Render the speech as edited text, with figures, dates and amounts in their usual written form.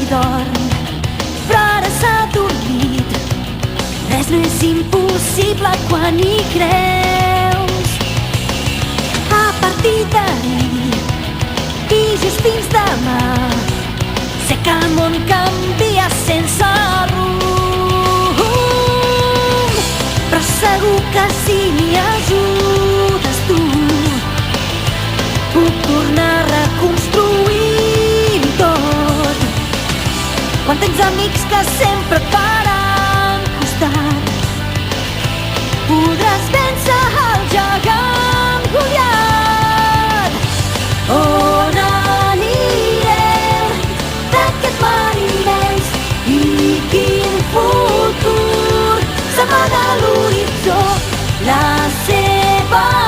dorm, però ara s'ha adormit. Res no és impossible quan hi creus. A partir d'ahir i just fins demà, sé que el món canvia sense rumb, però segur que si m'hi ajudes tu, puc tornar a reconstruir tot. Quan tens amics que sempre et faran costat, podràs vèncer el gegant Goliat. On anirem d'aquest mar immens i quin futur s'amaga a l'horitzó? La seva